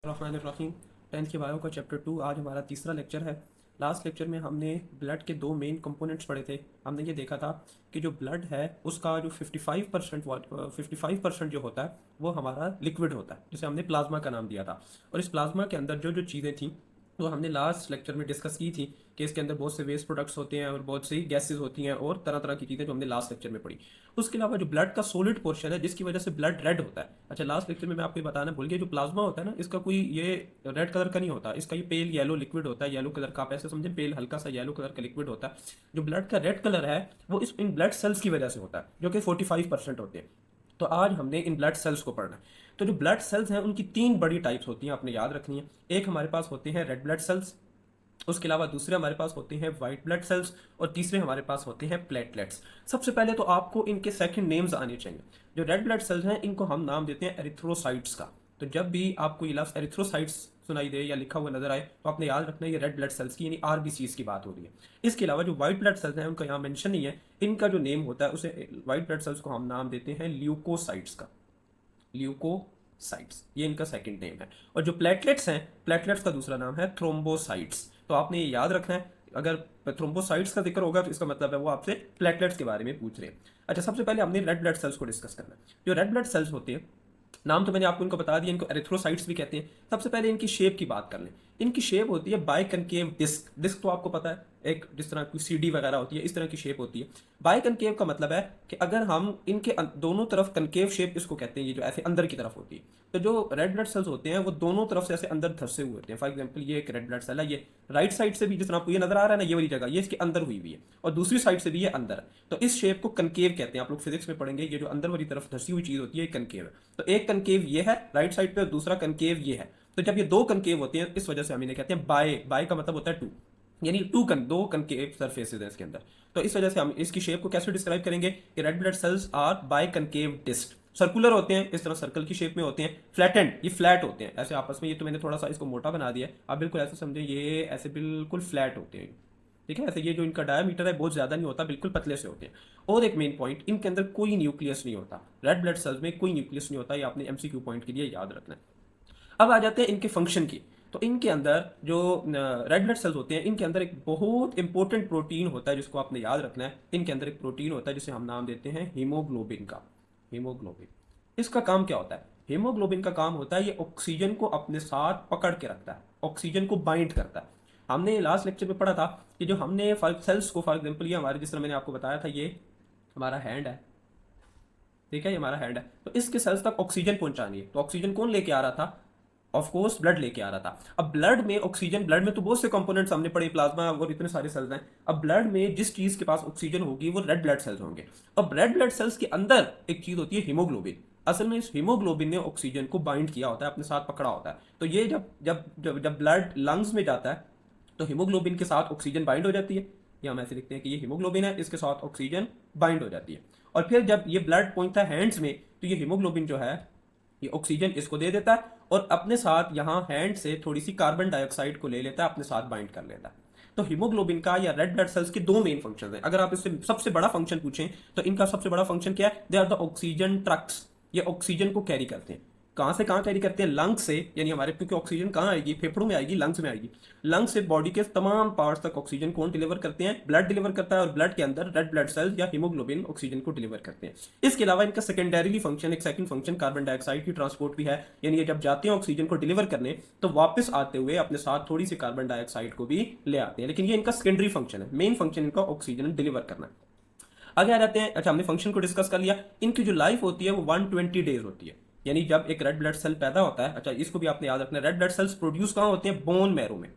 रहीम 10th के bio का chapter 2 आज हमारा तीसरा लेक्चर है। लास्ट लेक्चर में हमने ब्लड के दो मेन कंपोनेंट्स पढ़े थे। हमने ये देखा था कि जो ब्लड है उसका जो 55% जो होता है वो हमारा लिक्विड होता है, जिसे हमने प्लाज्मा का नाम दिया था। और इस प्लाज्मा के अंदर जो जो चीज़ें थी वो हमने लास्ट लेक्चर में डिस्कस की थी कि इसके अंदर बहुत से वेस्ट प्रोडक्ट्स होते हैं और बहुत सी गैसेज होती हैं और तरह तरह की चीज़ें जो हमने लास्ट लेक्चर में पढ़ी। उसके अलावा जो ब्लड का सॉलिड पोर्शन है जिसकी वजह से ब्लड रेड होता है। अच्छा, लास्ट लेक्चर में मैं आपको ये बताना भूल गया, जो प्लाज्मा होता है ना इसका कोई ये रेड कलर का नहीं होता, इसका ये पेल येलो लिक्विड होता है। येलो कलर का आप ऐसे समझे, पेल हल्का सा येलो कलर का लिक्विड होता है। जो ब्लड का रेड कलर है वो इन ब्लड सेल्स की वजह से होता है, जो कि 45% होते हैं। तो आज हमने इन ब्लड सेल्स को पढ़ना है। तो जो ब्लड सेल्स हैं उनकी तीन बड़ी टाइप्स होती हैं, आपने याद रखनी है। एक हमारे पास होते हैं रेड ब्लड सेल्स, उसके अलावा दूसरे हमारे पास होते हैं वाइट ब्लड सेल्स और तीसरे हमारे पास होते हैं प्लेटलेट्स। सबसे पहले तो आपको इनके सेकंड नेम्स आने चाहिए। जो रेड ब्लड सेल्स हैं इनको हम नाम देते हैं एरिथ्रोसाइट्स का। तो जब भी आपको ये लफ्ज़ एरिथ्रोसाइट्स सुनाई दे या लिखा हुआ नजर आए तो आपने याद रखना है ये रेड ब्लड सेल्स की यानी आरबीसीज की बात हो रही है। इसके अलावा जो व्हाइट ब्लड सेल्स हैं उनका यहाँ मेंशन नहीं है, इनका जो नेम होता है उसे व्हाइट ब्लड सेल्स को हम नाम देते हैं ल्यूकोसाइट्स का। ल्यूकोसाइट्स ये इनका सेकंड नेम है। और जो प्लेटलेट्स हैं, प्लेटलेट्स का दूसरा नाम है थ्रोम्बोसाइट्स। तो आपने ये याद रखना है, अगर थ्रोम्बोसाइट्स का जिक्र होगा तो इसका मतलब है वो आपसे प्लेटलेट्स के बारे में पूछ रहे हैं। अच्छा, सबसे पहले हमने रेड ब्लड सेल्स को डिस्कस करना है। जो रेड ब्लड सेल्स होती हैं, नाम तो मैंने आपको इनको बता दिया, इनको एरिथ्रोसाइट्स भी कहते हैं। सबसे पहले इनकी शेप की बात कर लें। इनकी शेप होती है बाइकनकेव डिस्क। डिस्क तो आपको पता है, एक जिस तरह की सीडी वगैरह होती है इस तरह की शेप होती है। बाइकनकेव का मतलब है कि अगर हम इनके दोनों तरफ कनकेव शेप इसको कहते हैं, ये जो ऐसे अंदर की तरफ होती है। तो जो रेड ब्लड सेल्स होते हैं वो दोनों तरफ से ऐसे अंदर धंसे हुए होते हैं। फॉर एग्जांपल ये एक रेड ब्लड सेल है, ये राइट साइड से भी जिस तरह आपको ये नजर आ रहा है ना, ये वाली जगह ये इसके अंदर हुई हुई है और दूसरी साइड से भी ये अंदर है। तो इस शेप को कनकेव कहते हैं। आप लोग फिजिक्स में पढ़ेंगे, ये जो अंदर वाली तरफ धंसी हुई चीज होती है कनकेव है। तो एक कनकेव ये है राइट साइड पे और दूसरा कनकेव ये है। तो जब ये दो कनकेव होते हैं इस वजह से हम इन्हें कहते हैं बाय। बाय का मतलब होता है टू, यानी दो कनकेव सरफेसेस हैं इसके अंदर। तो इस वजह से हम इसकी शेप को कैसे डिस्क्राइब करेंगे कि red blood cells are biconcave disc. Circular होते हैं, इस तरह सर्कल की शेप में होते हैं। फ्लैटेंड, ये फ्लैट होते हैं ऐसे आपस में। ये तो मैंने थोड़ा सा इसको मोटा बना दिया है, आप बिल्कुल ऐसे समझे, ये ऐसे बिल्कुल फ्लैट होते हैं। ठीक है, ऐसे ये जो इनका डायमीटर है बहुत ज्यादा नहीं होता, बिल्कुल पतले से होते हैं। और एक मेन पॉइंट, इनके अंदर कोई न्यूक्लियस नहीं होता। रेड ब्लड सेल्स में कोई न्यूक्लियस नहीं होता, ये आपने एमसीक्यू पॉइंट के लिए याद रखना है। अब आ जाते हैं इनके फंक्शन की। तो इनके अंदर जो रेड ब्लड सेल्स होते हैं इनके अंदर एक बहुत इंपॉर्टेंट प्रोटीन होता है जिसको आपने याद रखना है। इनके अंदर एक प्रोटीन होता है जिसे हम नाम देते हैं हीमोग्लोबिन का। हीमोग्लोबिन, इसका काम क्या होता है? हीमोग्लोबिन का काम होता है ये ऑक्सीजन को अपने साथ पकड़ के रखता है, ऑक्सीजन को बाइंड करता है। हमने लास्ट लेक्चर में पढ़ा था कि जो हमने सेल्स को, फॉर एग्जाम्पल ये हमारे, जिस तरह मैंने आपको बताया था, ये हमारा हैंड है, ठीक है, ये हमारा हैंड है। तो इसके सेल्स तक ऑक्सीजन पहुंचानी है, तो ऑक्सीजन कौन लेके आ रहा था? ऑफ कोर्स ब्लड लेके आ रहा था। अब ब्लड में ऑक्सीजन, ब्लड में तो बहुत से कंपोनेंट्स हमने पढ़े, प्लाज्मा और इतने सारे सेल्स हैं। अब ब्लड में जिस चीज के पास ऑक्सीजन होगी वो रेड ब्लड सेल्स होंगे। अब रेड ब्लड सेल्स के अंदर एक चीज होती है हीमोग्लोबिन। असल में इस हीमोग्लोबिन ने ऑक्सीजन को बाइंड किया होता है, अपने साथ पकड़ा होता है। तो ये जब जब जब जब ब्लड लंग्स में जाता है तो हीमोग्लोबिन के साथ ऑक्सीजन बाइंड हो जाती है। ये हम ऐसे लिखते हैं कि ये हीमोग्लोबिन है, इसके साथ ऑक्सीजन बाइंड हो जाती है। और फिर जब ये ब्लड पहुंचता है हैंड्स में तो ये हीमोग्लोबिन जो है ये ऑक्सीजन इसको दे देता है और अपने साथ यहाँ हैंड से थोड़ी सी कार्बन डाइऑक्साइड को ले लेता है, अपने साथ बाइंड कर लेता है। तो हीमोग्लोबिन का या रेड ब्लड सेल्स के दो मेन फंक्शन हैं। अगर आप इससे सबसे बड़ा फंक्शन पूछें तो इनका सबसे बड़ा फंक्शन क्या है? They are the oxygen trucks. ये ऑक्सीजन को कैरी करते हैं। कहाँ से कहाँ कैरी करते हैं? लंग्स से, यानी हमारे, क्योंकि ऑक्सीजन कहाँ आएगी? फेफड़ों में आएगी, लंग्स में आएगी। लंग्स से बॉडी के तमाम पार्ट्स तक ऑक्सीजन कौन डिलीवर करते हैं? ब्लड डिलीवर करता है। और ब्लड के अंदर रेड ब्लड सेल्स या हीमोग्लोबिन ऑक्सीजन को डिलीवर करते हैं। इसके अलावा इनका सेकेंडरीली फंक्शन, एक सेकंड फंक्शन कार्बन डाइऑक्साइड की ट्रांसपोर्ट भी है। यानी ये जब जाते हैं ऑक्सीजन को डिलीवर करने तो वापस आते हुए अपने साथ थोड़ी सी कार्बन डाइऑक्साइड को भी ले आते हैं। लेकिन ये इनका सेकेंडरी फंक्शन है, मेन फंक्शन इनका ऑक्सीजन डिलीवर करना है। आगे आ जाते हैं। अच्छा, हमने फंक्शन को डिस्कस कर लिया। इनकी जो लाइफ होती है वो 120 डेज होती है। यानी जब एक रेड ब्लड सेल पैदा होता है, अच्छा इसको भी आपने याद रखना है, रेड ब्लड सेल्स प्रोड्यूस कहाँ होते हैं? बोन मैरो में।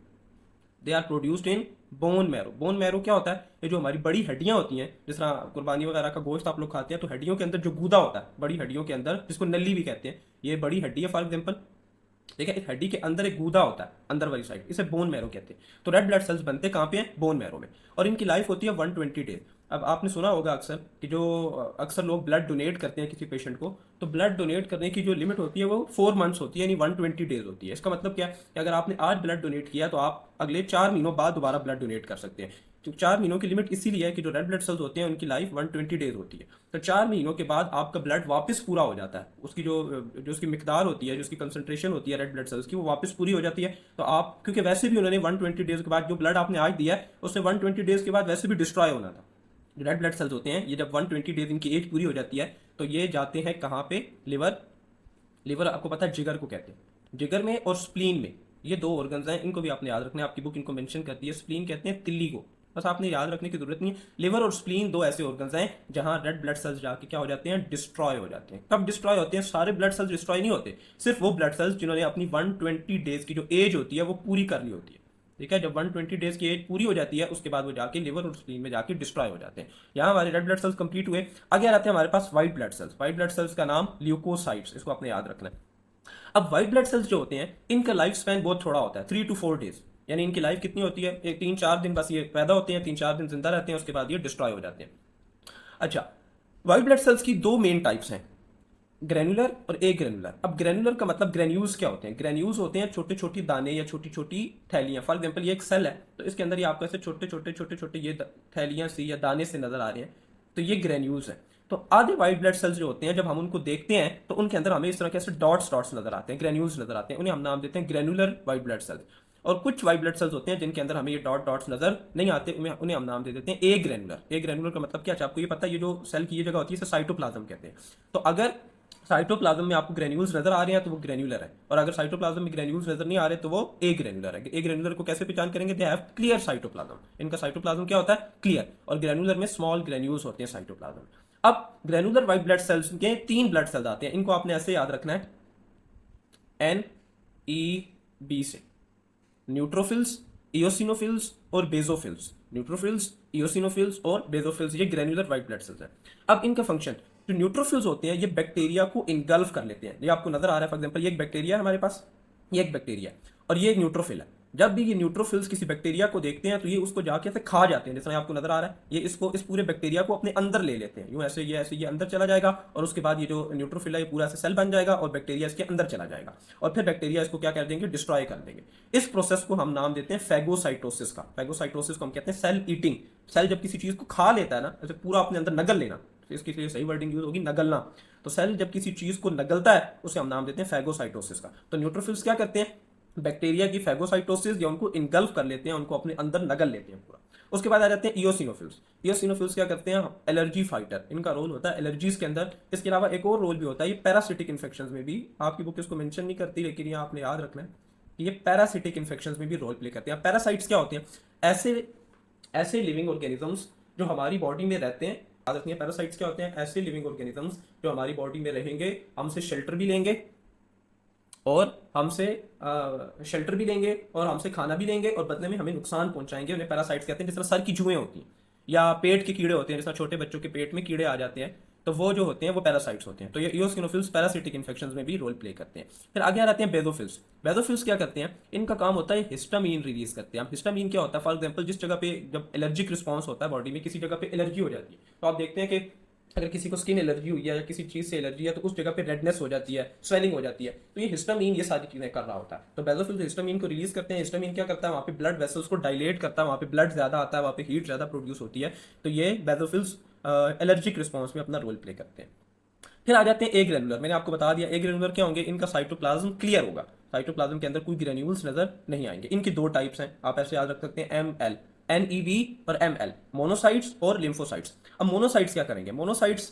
They are produced in bone marrow. Bone marrow क्या होता है? ये जो हमारी बड़ी हड्डियां होती हैं, जिस तरह कुर्बानी वगैरह का गोश्त आप लोग खाते हैं तो हड्डियों के अंदर जो गूदा होता है, बड़ी हड्डियों के अंदर, जिसको नली भी कहते हैं, ये बड़ी हड्डी है फॉर एग्जाम्पल। ठीक है, इस हड्डी के अंदर एक गूदा होता है अंदर वाली साइड, इसे बोन मैरो कहते हैं। तो रेड ब्लड सेल्स बनते कहाँ पे हैं? बोन मैरो में। और इनकी लाइफ होती है 120 डेज। अब आपने सुना होगा अक्सर कि जो अक्सर लोग ब्लड डोनेट करते हैं किसी पेशेंट को, तो ब्लड डोनेट करने की जो लिमिट होती है वो 4 मंथ्स होती है, यानी 120 डेज होती है। इसका मतलब क्या है कि अगर आपने आज ब्लड डोनेट किया तो आप अगले 4 महीनों बाद दोबारा ब्लड डोनेट कर सकते हैं। तो 4 महीनों की लिमिट इसीलिए है कि जो रेड ब्लड सेल्स होते हैं उनकी लाइफ 120 डेज होती है। तो 4 महीनों के बाद आपका ब्लड वापस पूरा हो जाता है, उसकी जो जो उसकी मिकदार होती है, जो उसकी कंसंट्रेशन होती है रेड ब्लड सेल्स की, वो वापस पूरी हो जाती है। तो आप, क्योंकि वैसे भी उन्होंने 120 डेज के बाद जो ब्लड आपने आज दिया है उसने 120 डेज के बाद वैसे भी डिस्ट्रॉय होना था। रेड ब्लड सेल्स होते हैं ये जब 120 डेज इनकी एज पूरी हो जाती है तो ये जाते हैं कहाँ पे, लिवर। लिवर आपको पता है जिगर को कहते हैं, जिगर में और स्प्लीन में, ये दो ऑर्गन्स हैं, इनको भी आपने याद रखना है, आपकी बुक इनको मेंशन करती है। स्प्लीन कहते हैं तिल्ली को, बस आपने याद रखने की जरूरत नहीं है। लिवर और स्प्लीन दो ऐसे ऑर्गन्स हैं जहां रेड ब्लड सेल्स जाके क्या हो जाते हैं, डिस्ट्रॉय हो जाते हैं। कब डिस्ट्रॉय होते हैं? सारे ब्लड सेल्स डिस्ट्रॉय नहीं होते, सिर्फ वो ब्लड सेल्स जिन्होंने अपनी 120 डेज की जो एज होती है वो पूरी कर ली होती है। ठीक है, जब 120 डेज की एज पूरी हो जाती है उसके बाद वो जाके लिवर और स्प्लीन में जाके डिस्ट्रॉय हो जाते हैं। यहाँ हमारे रेड ब्लड सेल्स कंप्लीट हुए। आगे आते हैं हमारे पास white blood cells. White blood cells का नाम ल्यूकोसाइट्स, इसको आपने याद रखना है। अब व्हाइट ब्लड सेल्स जो होते हैं इनका लाइफ स्पैन बहुत थोड़ा होता है, 3 to 4 डेज, यानी इनकी लाइफ कितनी होती है, 3-4 दिन बस ये पैदा होते हैं, 3-4 दिन जिंदा रहते हैं, उसके बाद ये डिस्ट्रॉय हो जाते हैं। अच्छा, व्हाइट ब्लड सेल्स की दो मेन टाइप्स हैं, ग्रेनुलर और ए ग्रेनुलर। अब ग्रेनुलर का मतलब, ग्रेन्यूल्स क्या होते हैं? ग्रेन्यूल्स होते हैं छोटे छोटे दाने या छोटी छोटी थैलियां। फॉर एग्जांपल ये एक सेल है तो इसके अंदर ये आपको ऐसे छोटे छोटे ये थैलियां सी या दाने से नजर आ रहे हैं, तो ये ग्रेन्यूल्स हैं। तो आधे व्हाइट ब्लड सेल्स जो होते हैं जब हम उनको देखते हैं तो उनके अंदर हमें इस तरह के ऐसे डॉट्स डॉट्स नजर आते हैं, ग्रेन्यूल्स नजर आते हैं, उन्हें हम नाम देते हैं ग्रेनुलर व्हाइट ब्लड सेल्स। और कुछ व्हाइट ब्लड सेल्स होते हैं जिनके अंदर हमें ये डॉट डॉट्स नजर नहीं आते, उन्हें हम नाम दे देते हैं ए ग्रेनुलर। ए ग्रेनुलर का मतलब क्या है आपको ये पता है? ये जो सेल की ये जगह होती है इसे साइटोप्लाज्म कहते हैं। तो अगर साइटोप्लाज्म में आपको ग्रेन्यूल्स नजर आ रहे हैं तो वो ग्रेन्युलर है, और अगर साइटोप्लाज्म में ग्रेन्यूल्स नजर नहीं आ रहे तो वो ए ग्रेन्युलर है। ए ग्रेन्युलर को कैसे पहचान करेंगे? दे हैव क्लियर साइटोप्लाज्म, इनका साइटोप्लाज्म क्या होता है? क्लियर। और ग्रेन्युलर में स्मॉल ग्रेन्यूल्स होते हैं साइटोप्लाज्म। अब ग्रेनुलर व्हाइट ब्लड सेल्स के 3 ब्लड सेल्स आते हैं, इनको आपने ऐसे याद रखना है, NEB से, न्यूट्रोफिल्स, इयोसिनोफिल्स और बेजोफिल्स। न्यूट्रोफिल्स, इयोसिनोफिल्स और बेजोफिल्स, ये ग्रेनुलर व्हाइट ब्लड सेल्स है। अब इनका फंक्शन, जो न्यूट्रोफिल्स होते हैं ये बैक्टीरिया को इनगल्फ कर लेते हैं, ये आपको नजर आ रहा है। फॉर एग्जांपल ये एक बैक्टीरिया है हमारे पास, ये एक बैक्टीरिया और ये एक न्यूट्रोफिल है। जब भी ये न्यूट्रोफिल्स किसी बैक्टीरिया को देखते हैं तो ये उसको जाके ऐसे खा जाते हैं, जैसे आपको नजर आ रहा है, ये इसको, इस पूरे बैक्टीरिया को अपने अंदर ले लेते हैं, यूं ऐसे ये अंदर चला जाएगा और उसके बाद ये जो न्यूट्रोफिल है ये पूरा से सेल बन जाएगा और बैक्टीरिया इसके अंदर चला जाएगा और फिर बैक्टीरिया इसको क्या कर देंगे, डिस्ट्रॉय कर देंगे। इस प्रोसेस को हम नाम देते हैं फैगोसाइटोसिस का। फैगोसाइटोसिस को हम कहते हैं सेल ईटिंग। सेल जब किसी चीज को खा लेता है ना, जैसे पूरा अपने अंदर नगल लेना, तो इसके लिए सही वर्डिंग यूज होगी नगलना। तो सेल जब किसी चीज को नगलता है उसे हम नाम देते हैं फैगोसाइटोसिस का। तो न्यूट्रोफिल्स क्या करते हैं, बैक्टीरिया की फैगोसाइटोसिस या उनको इनगल्फ कर लेते हैं, उनको अपने अंदर नगल लेते हैं पूरा। उसके बाद आ जाते हैं इयोसिनोफिल्स। इयोसिनोफिल्स क्या करते हैं, एलर्जी फाइटर, इनका रोल होता है एलर्जीज के अंदर। इसके अलावा एक और रोल भी होता है, ये पैरासिटिक इन्फेक्शंस में भी, आपकी बुक इसको मेंशन नहीं करती लेकिन ये आपने याद रखना है, ये पैरासिटिक इन्फेक्शंस में भी रोल प्ले करते हैं। पैरासाइट्स क्या होते हैं, ऐसे लिविंग ऑर्गेनिजम्स जो हमारी बॉडी में रहते हैं। याद रखिए पैरासाइट्स क्या होते हैं, ऐसे लिविंग ऑर्गेनिजम्स जो हमारी बॉडी में रहेंगे, हमसे शेल्टर भी लेंगे और हमसे खाना भी लेंगे और बदले में हमें नुकसान पहुंचाएंगे, उन्हें पैरासाइट्स कहते हैं। जिस तरह सर की जुएं होती हैं या पेट के कीड़े होते हैं, जिस तरह छोटे बच्चों के पेट में कीड़े आ जाते हैं, तो वो जो होते हैं वो पैरासाइट्स होते हैं। तो ये इयोसिनोफिल्स पैरासिटिक इन्फेक्शंस में भी रोल प्ले करते हैं। फिर आगे आ जाते हैं बेजोफिल्स। बेजोफिल्स क्या करते हैं, इनका काम होता है हिस्टामीन रिलीज करते हैं। अब हिस्टामीन क्या होता है, फॉर एग्जांपल जिस जगह पे जब एलर्जिक रिस्पॉन्स होता है बॉडी में, किसी जगह पे एलर्जी हो जाती है, तो आप देखते हैं कि अगर किसी को स्किन एलर्जी हुई है या किसी चीज से एलर्जी है तो उस जगह पे रेडनेस हो जाती है, स्वेलिंग हो जाती है, तो ये हिस्टामीन ये सारी चीजें कर रहा होता है। तो बेजोफिल्स हिस्टामीन को रिलीज करते हैं। हिस्टामीन क्या करता है, वहाँ पे ब्लड वेसल्स को डायलेट करता है, वहाँ पे ब्लड ज्यादा आता है, वहाँ पे हीट ज्यादा प्रोड्यूस होती है। तो ये बेजोफिल्स एलर्जिक रिस्पॉन्स में अपना रोल प्ले करते हैं। फिर आ जाते हैं ए ग्रेनुलर। मैंने आपको बता दिया ए ग्रेनुलर क्या होंगे, इनका साइटोप्लाज्म क्लियर होगा, साइटोप्लाज्म के अंदर कोई ग्रेन्यूल्स नजर नहीं आएंगे। इनकी दो टाइप्स हैं, आप ऐसे याद रख सकते हैं, NEB और ML, मोनोसाइट्स और लिम्फोसाइट्स। अब मोनोसाइट्स क्या करेंगे, मोनोसाइट्स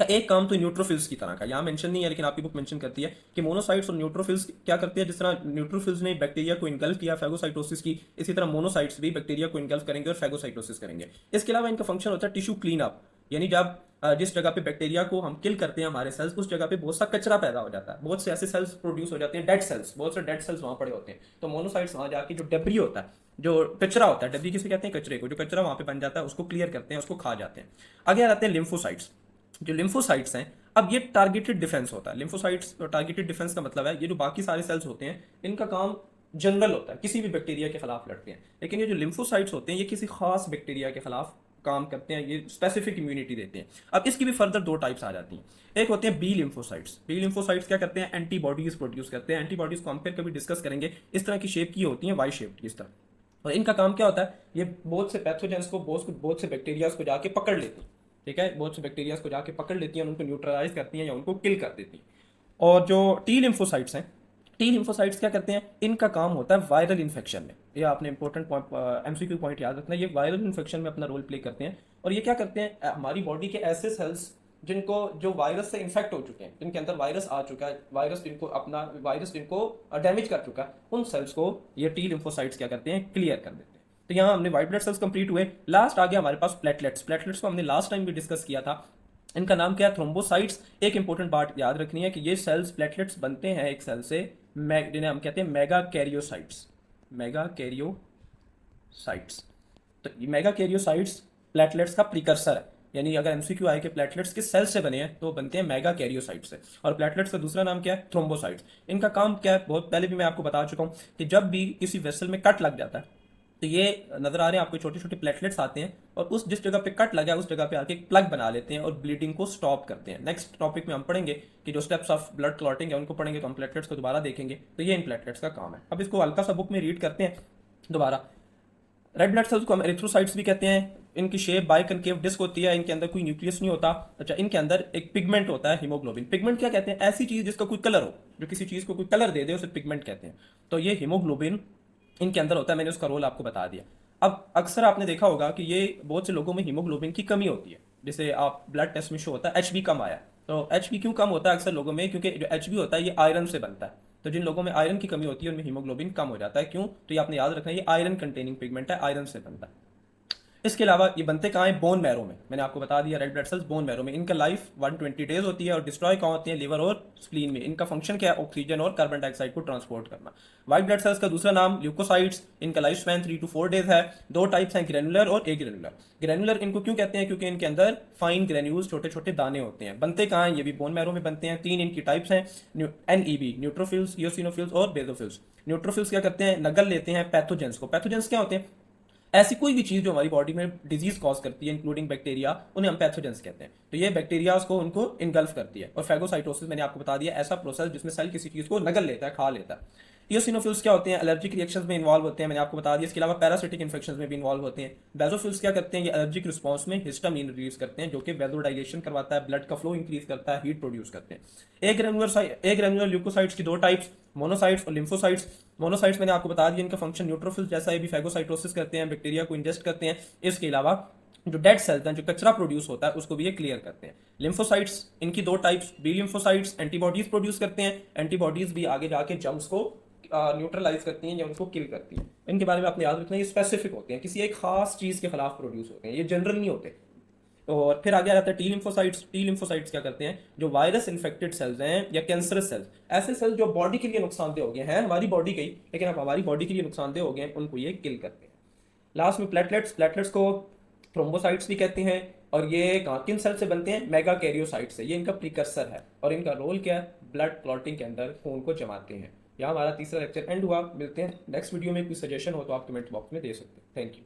का एक काम तो न्यूट्रोफिल्स की तरह का, यहाँ मेंशन नहीं है लेकिन आपकी बुक मेंशन करती है कि मोनोसाइट्स और न्यूट्रोफिल्स क्या करते हैं। जिस तरह न्यूट्रोफिल्स ने बैक्टीरिया को इनगल्फ किया फैगोसाइटोसिस की, इसी तरह मोनोसाइट्स भी बैक्टीरिया को इनगल्फ करेंगे और फैगोसाइटोसिस करेंगे। इसके अलावा इनका फंक्शन होता है टिश्यू क्लीन अप, यानी जब जिस जगह पे बैक्टीरिया को हम किल करते हैं हमारे सेल्स, उस जगह पे बहुत सा कचरा पैदा हो जाता है, बहुत से ऐसे सेल्स प्रोड्यूस हो जाते हैं, डेड सेल्स, बहुत से डेड सेल्स वहां पड़े होते हैं। तो मोनोसाइट्स वहां जाके जो डेब्री होता है, जो कचरा होता है, डेब्री किसे कहते हैं, कचरे को, जो कचरा वहां पे बन जाता है उसको क्लियर करते हैं, उसको खा जाते हैं। आगे आ जाते हैं लिम्फोसाइट्स। जो लिम्फोसाइट्स हैं, अब ये टारगेटेड डिफेंस होता है। लिम्फोसाइट्स टारगेटेड डिफेंस का मतलब है ये जो बाकी सारे सेल्स होते हैं इनका काम जनरल होता है, किसी भी बैक्टीरिया के खिलाफ लड़ते हैं, लेकिन ये जो लिम्फोसाइट्स होते हैं ये किसी खास बैक्टीरिया के खिलाफ काम करते हैं, ये स्पेसिफिक इम्यूनिटी देते हैं। अब इसकी भी फर्दर दो टाइप्स आ जाती हैं। एक होते हैं बी लिम्फोसाइट्स। बी लिम्फोसाइट्स क्या करते हैं, एंटीबॉडीज प्रोड्यूस करते हैं। एंटीबॉडीज को हम फिर कभी डिस्कस करेंगे। इस तरह की शेप की होती है, वाई शेप, इस तरह और इनका काम क्या होता है, ये बहुत से पैथोजेंस को, बहुत से बैक्टीरियाज को जाके पकड़ लेती हैं। ठीक है, बहुत से बैक्टीरियाज को जाके पकड़ लेती हैं, उनको न्यूट्रलाइज करती हैं या उनको किल कर देती हैं। और जो टी लिम्फोसाइट्स हैं, टी लिम्फोसाइट्स क्या करते हैं, इनका काम होता है वायरल इन्फेक्शन में। ये आपने इंपॉर्टेंट पॉइंट, एमसीक्यू पॉइंट याद रखना है, ये वायरल इन्फेक्शन में अपना रोल प्ले करते हैं। और ये क्या करते हैं, हमारी बॉडी के ऐसे सेल्स जिनको, जो वायरस से इन्फेक्ट हो चुके हैं, जिनके अंदर वायरस आ चुका है, वायरस जिनको डैमेज कर चुका है, उन सेल्स को ये टी लिम्फोसाइट्स क्या करते हैं, क्लियर कर देते हैं। तो यहाँ हमने व्हाइट ब्लड सेल्स कंप्लीट हुए। लास्ट आ गया हमारे पास प्लेटलेट्स। प्लेटलेट्स को हमने लास्ट टाइम भी डिस्कस किया था। इनका नाम क्या है, थ्रोम्बोसाइट्स। एक इंपॉर्टेंट बात याद रखनी है कि ये सेल्स, प्लेटलेट्स बनते हैं एक सेल से, जिन्हें हम कहते हैं मेगा कैरियोसाइट्स। Mega karyocytes. तो ये मेगा कैरियोसाइट्स प्लेटलेट्स का प्रिकर्सर है। यानी अगर एमसीक्यू आए कि प्लेटलेट्स किस सेल से बने हैं, तो बनते हैं मेगा कैरियोसाइट्स से। और प्लेटलेट्स का दूसरा नाम क्या है, थ्रोम्बोसाइट्स। इनका काम क्या है, बहुत पहले भी मैं आपको बता चुका हूं कि जब भी किसी वेसल में कट लग जाता है, तो ये नजर आ रहे हैं आपको, छोटे छोटे प्लेटलेट्स आते हैं और उस जिस जगह पे कट लगा है उस जगह पे आके एक प्लग बना लेते हैं और ब्लीडिंग को स्टॉप करते हैं। नेक्स्ट टॉपिक में हम पढ़ेंगे कि जो स्टेप्स ऑफ ब्लड क्लॉटिंग है उनको पढ़ेंगे, तो हम प्लेटलेट्स को दोबारा देखेंगे। तो ये इन प्लेटलेट्स का काम है। अब इसको हल्का सा बुक में रीड करते हैं दोबारा। रेड ब्लड सेल्स को हम एरिथ्रोसाइट्स भी कहते हैं। इनकी शेप बाइकनकेव डिस्क होती है, इनके अंदर कोई न्यूक्लियस नहीं होता। अच्छा, इनके अंदर एक पिगमेंट होता है, हीमोग्लोबिन। पिगमेंट क्या कहते हैं, ऐसी चीज जिसका कोई कलर हो, जो किसी चीज को कोई कलर दे दे, उसे पिगमेंट कहते हैं। तो ये हीमोग्लोबिन इनके अंदर होता है। मैंने उसका रोल आपको बता दिया। अब अक्सर आपने देखा होगा कि ये बहुत से लोगों में हीमोग्लोबिन की कमी होती है। जैसे आप ब्लड टेस्ट में शो होता है एचबी कम आया, तो एचबी क्यों कम होता है अक्सर लोगों में, क्योंकि जो एचबी होता है ये आयरन से बनता है। तो जिन लोगों में आयरन की कमी होती है उनमें हीमोग्लोबिन कम हो जाता है। क्यों, तो ये आपने याद रखना है, ये आयरन कंटेनिंग पिगमेंट है, आयरन से बनता है। इसके अलावा ये बनते कहाँ हैं, बोन मैरो में। मैंने आपको बता दिया red blood cells bone marrow में। इनका लाइफ 120 डेज होती है और डिस्ट्रॉय कहाँ होती है, लिवर और स्प्लीन में। इनका फंक्शन क्या है, ऑक्सीजन और कार्बन डाइऑक्साइड को ट्रांसपोर्ट करना। व्हाइट ब्लड सेल्स का दूसरा नाम ल्यूकोसाइट्स। इनका लाइफ स्पैन 3 to 4 डेज है। दो टाइप्स हैं, ग्रेनुलर और ए ग्रेनुलर। ग्रेनुलर इनको क्यों कहते हैं, क्योंकि इनके अंदर फाइन ग्रेन्यूल्स, छोटे छोटे दाने होते हैं। बनते कहाँ हैं, ये भी बोन मैरो में बनते हैं। तीन इनकी टाइप्स हैं, एनईबी, न्यूट्रोफिल्स, इयोसिनोफिल्स और बेसोफिल्स। न्यूट्रोफिल्स क्या करते हैं, नगल लेते हैं पैथोजेंस को। पैथोजेंस क्या होते हैं, ऐसी कोई भी चीज जो हमारी बॉडी में डिजीज कॉज करती है, इंक्लूडिंग बैक्टीरिया, उन्हें हम पैथोजेंस कहते हैं। तो ये बैक्टीरिया को उनको इनगल्फ करती है। और फैगोसाइटोसिस मैंने आपको बता दिया, ऐसा प्रोसेस जिसमें सेल किसी चीज को नगल लेता है, खा लेता है। इयोसिनोफिल्स क्या होते हैं, एलर्जिक रिएक्शंस में इन्वॉल्व होते हैं, मैंने आपको बता दिया। इसके अलावा पैरासिटिक इन्फेक्शंस में भी इन्वॉल्व होते हैं। बेसोफिल्स क्या करते हैं, ये एलर्जिक रिस्पॉन्स में हिस्टामिन रिलीज करते हैं, जो कि वेसोडाइलेशन करवाता है, ब्लड का फ्लो इंक्रीज करता है, हीट प्रोड्यूस करते हैं। ए ग्रेनुलर ल्यूकोसाइट्स की दो टाइप्स, मोनोसाइट्स और लिम्फोसाइट्स। मोनोसाइट्स मैंने आपको बता दिया, इनका फंक्शन न्यूट्रोफिल्स जैसा है, भी फैगोसाइटोसिस करते हैं, बैक्टीरिया को इंजेस्ट करते हैं। इसके अलावा जो डेड सेल्स हैं, जो कचरा प्रोड्यूस होता है, उसको भी ये क्लियर करते हैं। लिम्फोसाइट्स, इनकी दो types, B lymphocytes antibodies produce करते हैं। एंटीबॉडीज भी आगे जाके जर्म्स को न्यूट्रलाइज करती हैं या उनको किल करती हैं। इनके बारे में आपने याद रखना, ये स्पेसिफिक होते हैं, किसी एक खास चीज के खिलाफ प्रोड्यूस होते हैं, ये जनरल नहीं होते। और फिर आगे आ जाता है टी लिम्फोसाइट्स। टी लिम्फोसाइट्स क्या करते हैं, जो वायरस इन्फेक्टेड सेल्स हैं या कैंसरस सेल्स, ऐसे सेल्स जो बॉडी के लिए नुकसानदेह हो गए हैं, हमारी बॉडी के ही, लेकिन अब हमारी बॉडी के लिए नुकसानदेह हो गए हैं, उनको ये किल करते हैं। लास्ट में प्लेटलेट्स। प्लेटलेट्स को थ्रोम्बोसाइट्स भी कहते हैं। और ये किन सेल से बनते हैं, मेगा कैरियोसाइट से। ये इनका प्रिकर्सर है और इनका रोल क्या है, ब्लड क्लॉटिंग के अंदर खून को जमाते हैं। यहाँ हमारा तीसरा लेक्चर एंड हुआ। मिलते हैं नेक्स्ट वीडियो में। कोई सजेशन हो तो आप कमेंट बॉक्स में दे सकते हैं। Thank you.